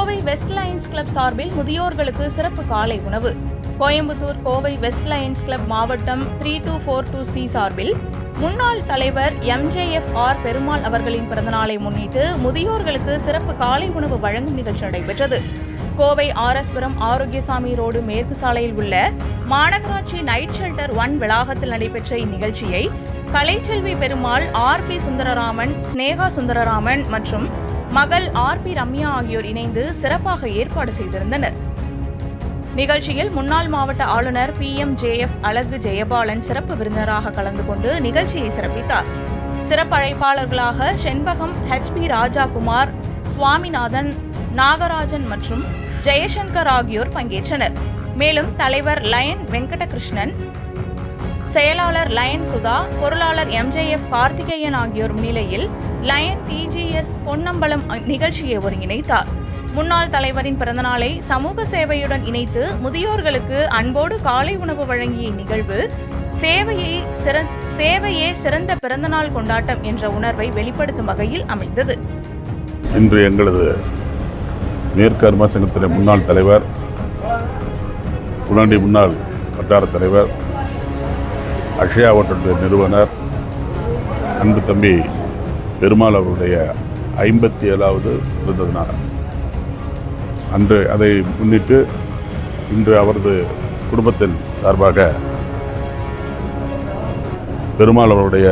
Kovai west Lions club சார்பில் முதியோர்களுக்கு சிறப்பு காலை உணவு. Coimbatore Kovai west Lions club மாவட்டம் 3242C சார்பில் முன்னாள் தலைவர் MJFR பெருமாள் அவர்களின் பிறந்தநாளை முன்னிட்டு முதியோர்களுக்கு சிறப்பு காலை உணவு வழங்கும் நிகழ்ச்சி நடைபெற்றது. கோவை RS-புரம் ஆரோக்கியசாமி ரோடு மேற்கு சாலையில் உள்ள மாநகராட்சி நைட் ஷெல்டர் 1 வளாகத்தில் நடைபெற்ற இந்நிகழ்ச்சியை கலைச்செல்வி பெருமாள், RP சுந்தரராமன், ஸ்னேகா சுந்தரராமன் மற்றும் மகள் RP ரம்யா ஆகியோர் இணைந்து சிறப்பாக ஏற்பாடு செய்திருந்தனர். நிகழ்ச்சியில் முன்னாள் மாவட்ட ஆளுநர் PMJF அழகு ஜெயபாலன் சிறப்பு விருந்தினராக கலந்து கொண்டு நிகழ்ச்சியை சிறப்பித்தார். சிறப்பு அழைப்பாளர்களாக செண்பகம், HP ராஜாகுமார், சுவாமிநாதன், நாகராஜன் மற்றும் ஜெயசங்கர் ஆகியோர் பங்கேற்றனர். மேலும் தலைவர் லயன் வெங்கடகிருஷ்ணன், செயலாளர் லயன் சுதா, பொருளாளர் MJF கார்த்திகேயன் ஆகியோர் முன்னிலையில் லயன் TGS பொன்னம்பலம் நிகழ்ச்சியை ஒருங்கிணைத்தார். முன்னாள் தலைவரின் பிறந்தநாளை சமூக சேவையுடன் இணைத்து முதியோர்களுக்கு அன்போடு காலை உணவு வழங்கிய நிகழ்வு சேவையே சிறந்த பிறந்தநாள் கொண்டாட்டம் என்ற உணர்வை வெளிப்படுத்தும் வகையில் அமைந்தது. இன்று எங்களது மேற்கு அருமா சங்கத்தின் முன்னாள் தலைவர், புலாண்டி முன்னாள் வட்டார தலைவர், அக்ஷயா ஹோட்டல் நிறுவனர் அன்பு தம்பி பெருமாள் அவருடைய 57வது பிறந்த நாள் அன்று. அதை முன்னிட்டு இன்று அவரது குடும்பத்தின் சார்பாக பெருமாள் அவருடைய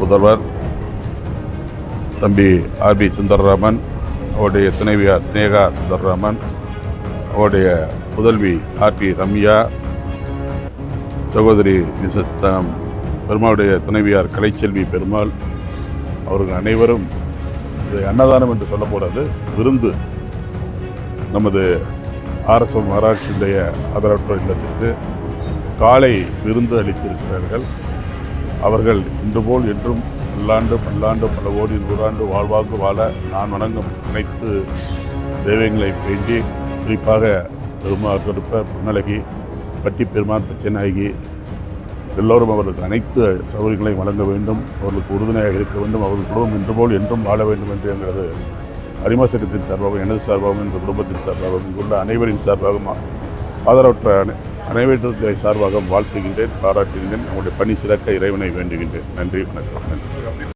புதல்வர் தம்பி RB சுந்தரராமன், அவருடைய துணைவியார் ஸ்னேகா சுந்தரராமன், அவருடைய புதல்வி RP ரம்யா, சகோதரி மிசஸ் பெருமாளுடைய துணைவியார் கலைச்செல்வி பெருமாள் அவர்கள் அனைவரும் இது அன்னதானம் என்று சொல்லக்கூடாது, விருந்து. நமது RS மகாராஷ்டிரிய ஆதரவற்ற இல்லத்திற்கு காலை விருந்து அளித்திருக்கிறார்கள். அவர்கள் இன்று போல் என்றும் பல்லாண்டு பல்லாண்டு பல கோடி நூறாண்டு வாழ்வாக்கு வாழ நான் வணங்கும் அனைத்து தெய்வங்களை வேண்டி, குறிப்பாக பெருமாள் கருப்ப பொன்னழகி, பட்டி பெருமாள் பச்சைநாயகி எல்லோரும் அவர்களுக்கு அனைத்து சௌகரியங்களையும் வழங்க வேண்டும், அவர்களுக்கு உறுதுணையாக இருக்க வேண்டும், அவர்கள் குடும்பம் இன்று போல் என்றும் வாழ வேண்டும் என்று எங்களது அரிமா சங்கத்தின் சார்பாகவும் எனது சார்பாகவும் என்ற குடும்பத்தின் சார்பாகவும் இங்குள்ள அனைவரின் சார்பாகவும் ஆதரவற்ற அனைவருடைய சார்பாகவும் வாழ்த்துகின்றேன், பாராட்டுகின்றேன். அவருடைய பணி சிறக்க இறைவனை வேண்டுகின்றேன். நன்றி, வணக்கம். நன்றி.